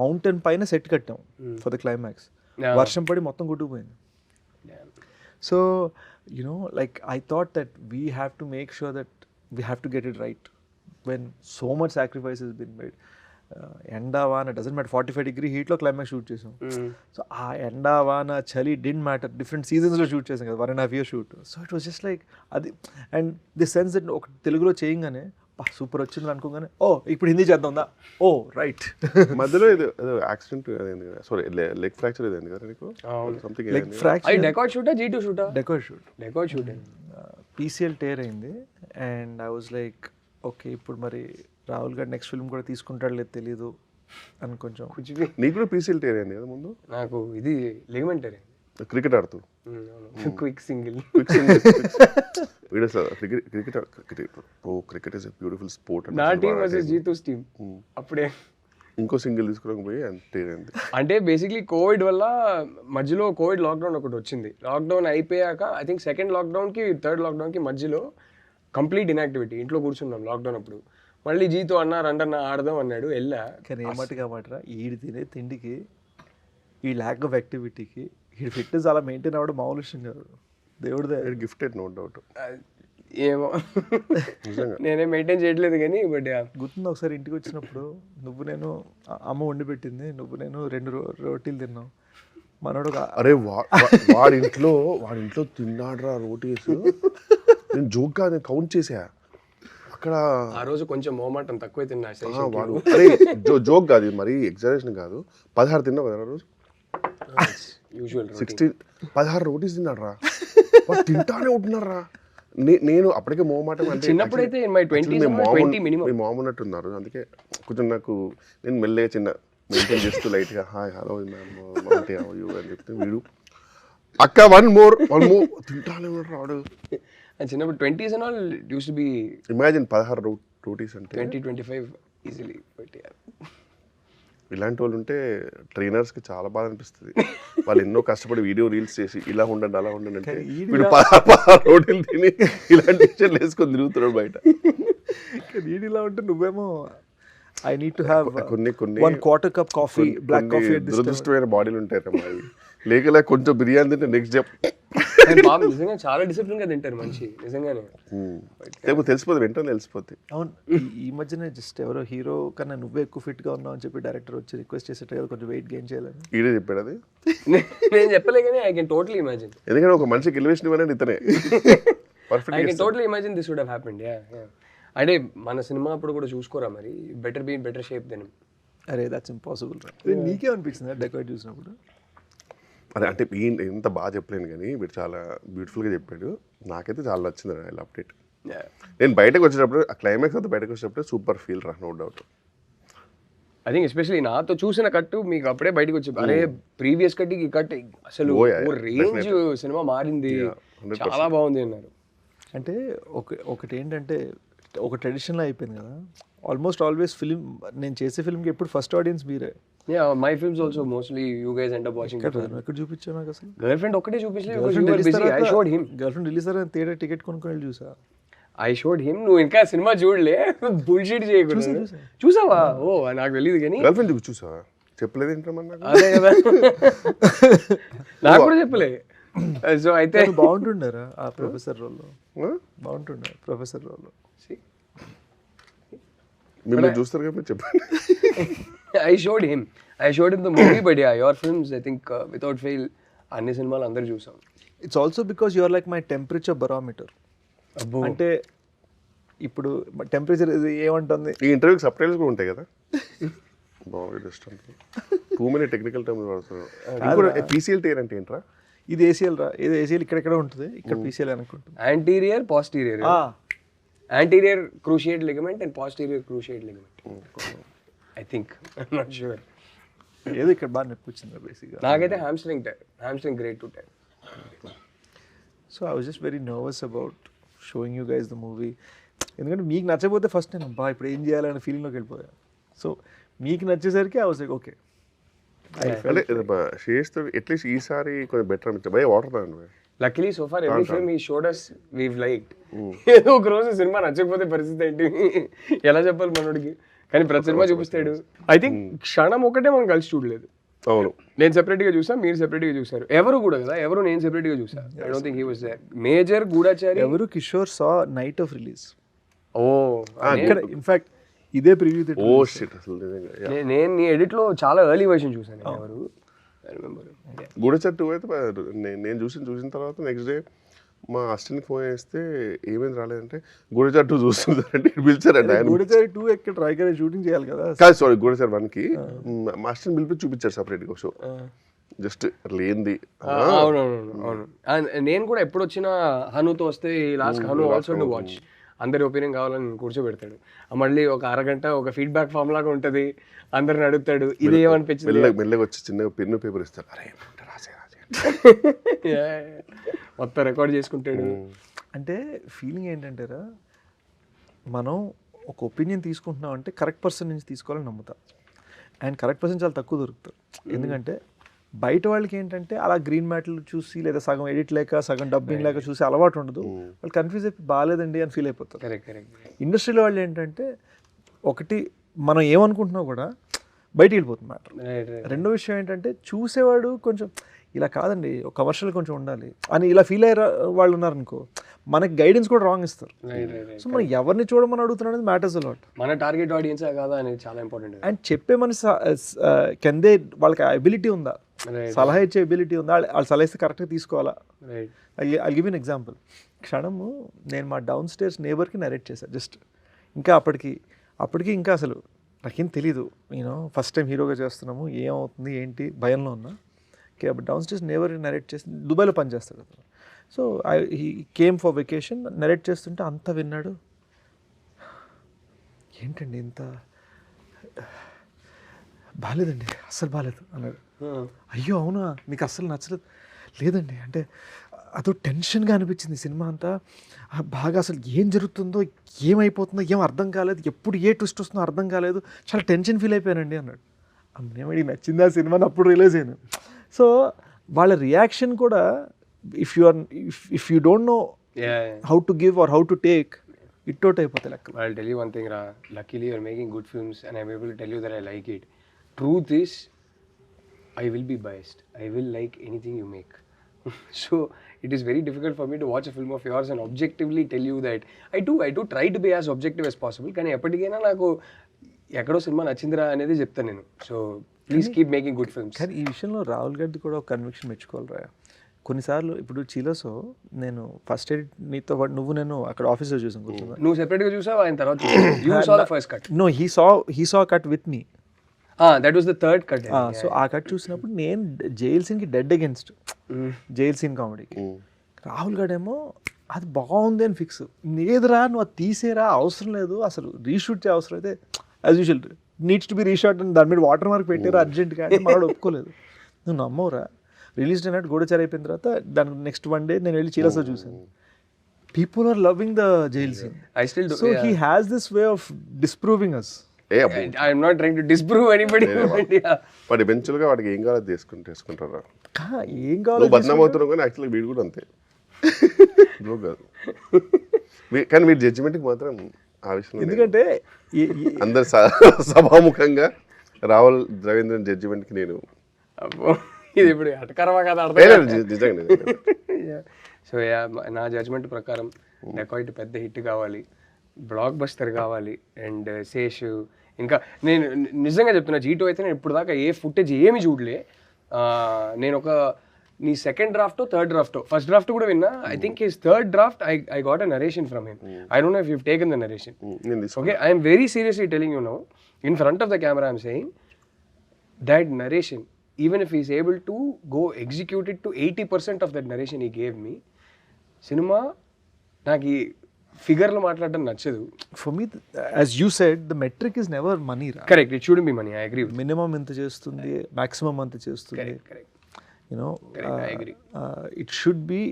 mountain పైన set కట్టాం for the climax, వర్షం పడి మొత్తం కొట్టుకుపోయింది. So you know like I thought that we have to make sure that we have to get it right when so much sacrifice has been made. ఎండా వాన డజంట్ మ్యాటర్, 45-degree హీట్లో climax shoot చేసాం. So ఆ ఎండా వాన చలి didn't matter, different సీజన్స్లో shoot చేసాం కదా, 1.5 years shoot. So it was just like అది. అండ్ ది సెన్స్ దట్ ఒక తెలుగులో చేయగానే సూపర్ వచ్చింది అనుకోగానే ఓ ఇప్పుడు హిందీ చేద్దాందా, ఓ రైట్. మధ్యలో ఏదో యాక్సిడెంట్ అయింది కదా, సారీ లెగ్ ఫ్రాక్చర్ అయింది కదా నీకు, సంథింగ్ లెగ్ ఫ్రాక్చర్. డెకాట్ షూటా G2 షూటా? Dacoit shoot shoot. PCL tear అయింది. And I was like okay ఇప్పుడు మరి రాహుల్ గారు నెక్స్ట్ ఫిల్మ్ కూడా తీసుకుంటాడు లేదు తెలీదు అని కొంచెం. నీకు కూడా PCL టేర్ అయింది కదా ముందు? నాకు ఇది లిగమెంట్ అయింది క్రికెట్ ఆడుతూ. Quick single. Cricket is a beautiful sport. నా టీమ్ వర్సెస్ G2's టీమ్. అప్పుడే ఇంకో సింగిల్ తీసుకోకపోయి టేర్ అయింది. అంటే బేసిక్లీ కోవిడ్ వల్ల మధ్యలో కోవిడ్ లాక్డౌన్ ఒకటి వచ్చింది. లాక్డౌన్ అయిపోయాక ఐ థింక్ సెకండ్ లాక్డౌన్కి థర్డ్ లాక్డౌన్కి మధ్యలో కంప్లీట్ ఇన్యాక్టివిటీ, ఇంట్లో కూర్చున్నాం లాక్డౌన్ అప్పుడు. మళ్ళీ జీతో రండన్న ఆడదాం అన్నాడు, వెళ్ళా. కానీ ఏమట్టుగా మాటరా ఈడు తినే తిండికి ఈ ల్యాక్ ఆఫ్ యాక్టివిటీకి ఈ ఫిట్నెస్ అలా మెయింటైన్ అవ్వడం మామూలు విషయం కాదు. దేవుడిదే గిఫ్టెడ్, నో డౌట్. ఏమో నేనే మెయింటైన్ చేయట్లేదు కానీ. బట్ గుర్తుంది ఒకసారి ఇంటికి వచ్చినప్పుడు నువ్వు నేను అమ్మ వండి పెట్టింది, నువ్వు నేను 2 రోటీలు తిన్నావు. మనోడు అరే వాడి ఇంట్లో తిన్నాడురా రోటీస్. నేను జోక్గా నేను కౌంట్ చేసా అక్కడ. ఆ రోజు కొంచెం మోమాటం తక్కువ తిన్నా. వాడు అరే జోక్ కాదు, మరీ ఎగ్జాజరేషన్ కాదు, 16 తిన్నావు కదా రోజు. 16 రోటీస్ తిన్నాడు రా, తింటానే ఉంటున్నారా. నేను అప్పటికే మోమాట అంటే చిన్నప్పుడైతే మీ మామ ఉన్నట్టున్నారు, అందుకే కొంచెం నాకు నేను మెల్లగా చిన్న మెయింటైన్ చేస్తూ లైట్గా హాయ్ హలో మ్యామ్ అని చెప్తే వీడు అక్క వన్ మోర్ తింటానే ఉన్నాడు రాడు. చిన్నప్పుడు 20s and all used to be imagine 16 rotis అంటే 20-25 ఈజీలీ. బట్ ఇలాంటి వాళ్ళు ఉంటే ట్రైనర్స్కి చాలా బాధ అనిపిస్తుంది. వాళ్ళు ఎన్నో కష్టపడి వీడియో రీల్స్ చేసి ఇలా ఉండండి అలా ఉండండి అంటే వీడు 16 రోటీలు తిని ఇలాంటి విషయాలు వేసుకొని తిరుగుతున్నాడు బయట. వీడు ఇలా ఉంటే నువ్వేమో ఐ నీడ్ టు హ్యావ్ కొన్ని 1/4 cup కాఫీ, బ్లాక్ కాఫీ. దురదృష్టమైన బాడీలు ఉంటాయి అమ్మాయి. లేక కొంచెం బిర్యానీ తింటే నెక్స్ట్ డే నిజంగా చాలా డిసిప్లిన్ గా తింటారు మనిషి నిజంగానే. తెలిసిపోతుంది, వెంటనే తెలిసిపోతుంది. అవును, ఈ మధ్యనే జస్ట్ ఎవరో హీరో కన్నా నువ్వే ఎక్కువ ఫిట్ గా ఉన్నావు అని చెప్పి డైరెక్టర్ వచ్చి రిక్వెస్ట్ చేసేట కొంచెం వెయిట్ గెయిన్ చేయాలని. ఈడే చెప్పాడు అది, నేను చెప్పలే కానీ ఐ కెన్ టోటలీ ఇమాజిన్. ఎందుకంటే ఒక మనిషికి ఎలివేషన్ ఇవ్వనండి ఇతనే. I can totally imagine this would have happened. అంటే మన సినిమా అప్పుడు కూడా చూసుకోరా మరి, better be better shape then. అరే దట్స్ ఇంపాసిబుల్. నీకే అనిపించింది డెకాయిట్ చూసినప్పుడు? అదే అంటే ఎంత బాగా చెప్పలేను కానీ వీడు చాలా బ్యూటిఫుల్గా చెప్పాడు. నాకైతే చాలా నచ్చింది ఇలా అప్డేట్. నేను బయటకు వచ్చేటప్పుడు ఆ క్లైమాక్స్ అంతా బయటకు వచ్చేటప్పుడు సూపర్ ఫీల్ రా, no doubt. I think especially నాతో చూసిన కట్టు మీకు అప్పుడే బయటకు వచ్చి అరే ప్రీవియస్ కట్ ఈ కట్ అసలు రేంజ్ సినిమా మారింది, చాలా బాగుంది అన్నారు. అంటే ఒకటి ఏంటంటే ఒక ట్రెడిషన్లో అయిపోయింది కదా, ఆల్మోస్ట్ ఆల్వేస్ ఫిల్మ్ నేను చేసే ఫిల్మ్కి ఎప్పుడు ఫస్ట్ ఆడియన్స్ మీరే. Yeah, my films also mostly you guys end up watching. ఎక్కడ చూపించావు నాకు అసలు? గర్ల్ ఫ్రెండ్ ఒక్కటే చూపించలేదు. I showed him. Girl friend release అయ్యారు థియేటర్ టికెట్ కొనుక్కొని వెళ్ళి చూసా. I showed him. నువ్వు ఇంకా సినిమా చూడలే, బుల్షిట్ చేయకూడదు. చూసావా? ఓ నాకు తెలియదు కానీ. గర్ల్ ఫ్రెండ్ చూసావా? చెప్పలేదు ఏంటమ్మా? అదే కదా, నాకు కూడా చెప్పలే. సో అయితే బాగుంటుండారా ఆ ప్రొఫెసర్ రోల్లో? బాగుంటుండే ప్రొఫెసర్ రోల్లో. మిమ్మల్ని చూస్తారు కాబట్టి చెప్పండి. I showed him the movie, but yeah, your films, I think, without fail, అన్ని సినిమాలు అందరు చూసాం. It's also because you are like my temperature barometer. అంటే ఇప్పుడు టెంపరేచర్ ఏమంటుంది? ఈ ఇంటర్వ్యూకి సబ్టైటిల్స్ కూడా ఉంటాయి కదా. బాగా just too many technical terms వాడుతున్నారు. ఇంకోటి PCL టైర్ అంటే ఏంట్రా? ఇది ACL రా. ఇది ACL ఇక్కడెక్కడ ఉంటుంది, ఇక్కడ PCL అనుకుంటుంది. Anterior, posterior. Anterior cruciate ligament and posterior cruciate ligament. I think. I'm not sure. ఏదో ఇక్కడ బాగా నొప్పి వచ్చింది బేసిక్గా. నాకైతే hamstring grade 2 tear. So I was just very nervous about showing you guys the movie. ఎందుకంటే మీకు నచ్చకపోతే ఫస్ట్ నేను బా ఇప్పుడు ఏం చేయాలనే ఫీలింగ్లోకి వెళ్ళిపోయాను. సో మీకు నచ్చేసరికి ఐ వాజ్ లైక్ ఓకే. అంటే షేస్తో అట్లీస్ట్ ఈసారి కొంచెం బెటర్ అనిపించింది. భయ వాటర్ తాగండి. Luckily so far every film he showed us we've liked. ఏదో ఒక రోజు సినిమా నచ్చకపోతే పరిస్థితి ఏంటి ఎలా చెప్పాలి మనోడికి? కానీ ప్రతి సినిమా చూపిస్తాడు. ఐ థింక్ క్షణం ఒకటే మనం కలిసి చూడలేదు. అవును, నేను సెపరేట్గా చూసా, మీరు సెపరేట్గా చూసారు. ఎవరు కూడా కదా, ఎవరు నేను సెపరేట్గా చూసా. I don't think he was there. Major Goodachari ఎవరు Kishore saw night of release. Oh ఇక్కడ ఇన్ఫాక్ట్ ఇదే ప్రివ్యూ. ఓ షిట్ అసలు నిజంగా నేను నీ ఎడిట్లో చాలా ఎర్లీ వర్షన్ చూసాను. ఎవరు గూఢచారి 2 అయితే నేను చూసిన తర్వాత నెక్స్ట్ డే మా అసిస్టెంట్కి ఫోన్ చేస్తే ఏమైంది రాలేదంటే గూఢచారి 2 చూస్తుందంటే పిలిచారండి ఆయన. గూఢచారి 2 ఎక్కడ ట్రైగర్ షూటింగ్ చేయాలి కదా. కాదు సారీ, గూఢచారి 1కి మా అసిస్టెంట్ పిలిపి చూపించారు సపరేట్గా షో. జస్ట్ అట్లా ఏంది. అవును. నేను కూడా ఎప్పుడు వచ్చినా హనుతో వస్తే last Hanu also to watch. అందరి ఒపీనియన్ కావాలని కూర్చోబెడతాడు. మళ్ళీ ఒక అరగంట ఒక ఫీడ్బ్యాక్ ఫామ్ లాగా ఉంటుంది. అందరిని అడుగుతాడు ఇది ఏమనిపించింది. మెల్లగా వచ్చి చిన్నగా పెన్ను పేపర్ ఇస్తారు. అరే రాసే మొత్తం రికార్డ్ చేసుకుంటాడు. అంటే ఫీలింగ్ ఏంటంటారా, మనం ఒక ఒపీనియన్ తీసుకుంటున్నాం అంటే కరెక్ట్ పర్సన్ నుంచి తీసుకోవాలని నమ్ముతాం. అండ్ కరెక్ట్ పర్సన్ చాలా తక్కువ దొరుకుతారు. ఎందుకంటే బయట వాళ్ళకి ఏంటంటే అలా గ్రీన్ మ్యాట్లు చూసి లేదా సగం ఎడిట్ లేక సగం డబ్బింగ్ లేక చూసి అలవాటు ఉండదు. వాళ్ళు కన్ఫ్యూజ్ అయిపోయి బాగాలేదండి అని ఫీల్ అయిపోతారు. ఇండస్ట్రీలో వాళ్ళు ఏంటంటే ఒకటి మనం ఏమనుకుంటున్నా కూడా బయటికి వెళ్ళిపోతుంది మ్యాటర్. రెండో విషయం ఏంటంటే చూసేవాడు కొంచెం ఇలా కాదండి ఒక కమర్షియల్ కొంచెం ఉండాలి అని ఇలా ఫీల్ అయ్యే వాళ్ళు ఉన్నారనుకో, మనకి గైడెన్స్ కూడా రాంగ్ ఇస్తారు. సో మనం ఎవరిని చూడమని అడుగుతున్నాం అనేది మ్యాటర్స్ అలాట్. మన టార్గెట్ ఆడియన్స్ కాదా అనేది చాలా ఇంపార్టెంట్. అండ్ చెప్పే మనిషి కెందే వాళ్ళకి ఎబిలిటీ ఉందా, సలహా ఇచ్చే ఎబిలిటీ ఉందా, వాళ్ళు సలహా ఇస్తే కరెక్ట్గా తీసుకోవాలా. I give an example. క్షణము నేను మా డౌన్ స్టేర్స్ నేబర్కి నరేట్ చేశాను జస్ట్. ఇంకా అప్పటికి ఇంకా అసలు నాకేం తెలీదు. నేను ఫస్ట్ టైం హీరోగా చేస్తున్నాము, ఏమవుతుంది ఏంటి భయంలో ఉన్నా. ఓకే, అప్పుడు డౌన్ స్టేర్స్ నేబర్ నరేట్ చేసి దుబాయ్లో పనిచేస్తాడు అతను. So he came for vacation. Narrate చేస్తుంటే అంతా విన్నాడు. ఏంటండి ఇంత బాగాలేదండి, అస్సలు బాగాలేదు అన్నాడు. అయ్యో అవునా, మీకు అస్సలు నచ్చలేదు? లేదండి, అంటే అదో టెన్షన్గా అనిపించింది సినిమా అంతా. బాగా అసలు ఏం జరుగుతుందో ఏమైపోతుందో ఏం అర్థం కాలేదు, ఎప్పుడు ఏ ట్విస్ట్ వస్తుందో అర్థం కాలేదు, చాలా టెన్షన్ ఫీల్ అయిపోయానండి అన్నాడు. అమ్మేమడి నచ్చింది ఆ సినిమాని అప్పుడు రియలైజ్ అయ్యాను. సో వాళ్ళ రియాక్షన్ కూడా if you don't know how to give or how to take it out అయిపోతాయి లెక్క. I'll tell you one thing, luckily you're making good films and I'm able to tell you that I like it. Truth is, I will be biased. I will like anything you make. So it is very difficult for me to watch a film of yours and objectively tell you that I do try to be as objective as possible. కానీ ఎప్పటికైనా నాకు ఎక్కడో cinema నచ్చిందిరా అనేది చెప్తాను నేను. So please keep making good films. కానీ ఈ విషయంలో రాహుల్ గారిది కూడా ఒక కన్విక్షన్ మెచ్చుకోవాలిరా. కొన్నిసార్లు ఇప్పుడు చీలోసో నేను ఫస్ట్ ఎడిట్ నీతో పాటు నేను అక్కడ ఆఫీస్లో చూసాను కూర్చున్నా. నువ్వు సెపరేట్గా చూసావు, ఆయన తర్వాత you saw the first cut. No, he saw cut with me. That was the third cut. So ఆ కట్ చూసినప్పుడు నేను జైల్ సీన్కి డెడ్ అగేన్స్ట్ జైల్ సీన్ కామెడీకి. రాహుల్ గాడేమో అది బాగుంది అని ఫిక్స్. లేదురా నువ్వు అది తీసేరా, అవసరం లేదు, అసలు రీషూట్ చేయ అవసరం అయితే as usual needs to be reshot అని దాని మీద వాటర్ మార్క్ పెట్టారు అర్జెంట్గా అంటే మనోడు ఒప్పుకోలేదు. నువ్వు నమ్మవురా, రిలీజ్ డే నైట్ గూఢచారి అయిపోయిన తర్వాత దానికి నెక్స్ట్ వన్ డే నేను వెళ్ళి చీలసో చూసాను. People are loving the jail scene. I still do. So he has this way of disproving us. I'm not trying to disprove anybody. వాడు ఎవెన్చువల్గా వాడికి ఏం కావాలో తీసుకుంటారా. ఏం కావాలి నువ్వు బదనాం అవుతున్నావు కానీ యాక్చువల్గా వీడు కూడా అంతే. బ్రో కాదు కానీ మీరు జడ్జిమెంట్కి మాత్రం ఆ విషయంలో ఎందుకంటే అందరు సభాముఖంగా రాహుల్ రవీంద్రన్ జడ్జిమెంట్కి నేను అబ్బో ఇది ఇప్పుడు అటకరవా కదా నిజంగా సో నా జడ్జ్మెంట్ ప్రకారం డెకాయిట్ పెద్ద హిట్ కావాలి, బ్లాక్ బస్టర్ కావాలి. అండ్ శేష్ ఇంకా నేను నిజంగా చెప్తున్నా, G2 అయితే నేను ఇప్పుడు దాకా ఏ ఫుటేజ్ ఏమి చూడలే. నేను ఒక నీ second draft third draft first draft కూడా విన్నా. I think his third draft I got a narration from him. I don't know if you taken the narration. Okay, I'm very seriously telling you now in front of the camera I'm saying that narration, even if he's able to go execute it to 80% of that narration he gave me, cinema నాకు ఈ ఫిగర్లో మాట్లాడడం నచ్చదు. For me as you said the metric is never money రా. Correct, it should be money. I agree. Minimum ఎంత చేస్తుంది, maximum ఎంత చేస్తుంది, correct. You know I agree. It should be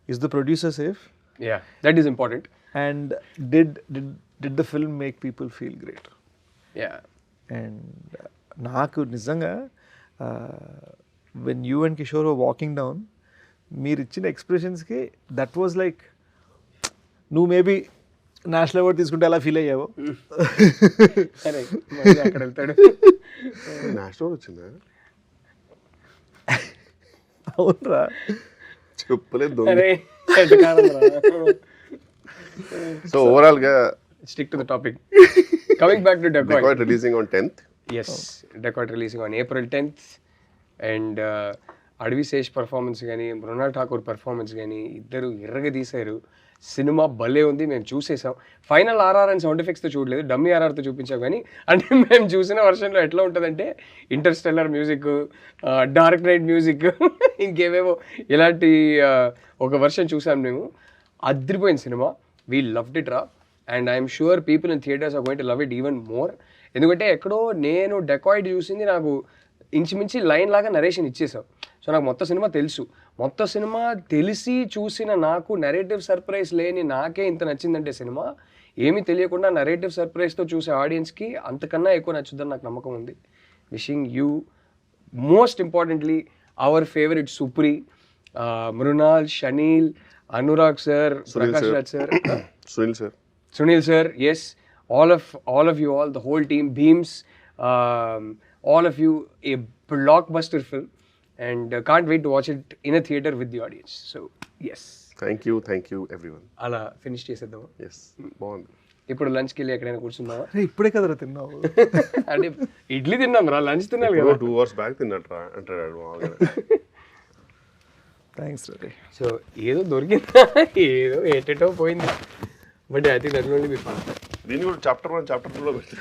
is the producer safe, yeah that is important. And did the film make people feel great. Yeah and నాకు నిజంగా when you and Kishore walking down మీరు ఇచ్చిన ఎక్స్ప్రెషన్స్కి that was like నువ్వు maybe national award తీసుకుంటే ఎలా feel అయ్యావో. అక్కడ వెళ్తాడు. నేషనల్ వచ్చిందా? అవునరా, చెప్పలేదు. సో సో ఓవరాల్ గా stick to the topic. Coming back to dacoit releasing on 10th. Yes, Decoit releasing on April 10th. And అడవి శేష్ పర్ఫార్మెన్స్ కానీ మృణాల్ ఠాకూర్ పర్ఫార్మెన్స్ కానీ ఇద్దరు ఎర్రగా తీశారు. సినిమా భలే ఉంది, మేము చూసేసాం. ఫైనల్ ఆర్ఆర్ అండ్ సౌండ్ ఎఫెక్ట్స్తో చూడలేదు, డమ్మీ ఆర్ఆర్తో చూపించాం. కానీ అంటే మేము చూసిన వర్షన్లో ఎట్లా ఉంటుందంటే Interstellar music, Dark Knight music, ఇంకేవేవో ఇలాంటి ఒక వర్షన్ చూసాం మేము. అదిరిపోయింది సినిమా. వీ లవ్డ్ ఇట్ రా. And I'm sure people in theatres are going to love it even more. ఎందుకంటే ఎక్కడో నేను డెకాయిడ్ చూసింది నాకు ఇంచుమించి లైన్ లాగా నరేషన్ ఇచ్చేసావు. సో నాకు మొత్తం సినిమా తెలుసు. మొత్తం సినిమా తెలిసి చూసిన నాకు నరేటివ్ సర్ప్రైజ్ లేని నాకే ఇంత నచ్చిందంటే సినిమా, ఏమీ తెలియకుండా నరేటివ్ సర్ప్రైజ్తో చూసే ఆడియన్స్కి అంతకన్నా ఎక్కువ నచ్చుద్దని నాకు నమ్మకం ఉంది. Wishing you most importantly our favourite Supri, Mrunal, Shaneel, Anurag sir, Prakash Raj sir, Sunil sir, yes, all of you all, the whole team, Beams, all of you, a blockbuster film, and can't wait to watch it in a theater with the audience. So yes, thank you everyone. అలా finish చేసేద్దాం. Yes, బాగుంది. ఇప్పుడు లంచ్కి వెళ్ళి ఎక్కడైనా కూర్చున్నావా? ఇప్పుడే కదరా తిన్నావు. అంటే ఇడ్లీ తిన్నాం రా, లంచ్ తినాలి కదా. 2 hours బ్యాక్ తిన్నట్రా అంటాడు. థ్యాంక్స్ రే. సో ఏదో దొరికిందా, ఏదో ఏటేటో పోయింది. But I think that will only be fun. దీన్ని కూడా చాప్టర్ 1 చాప్టర్ 2లో పెట్టి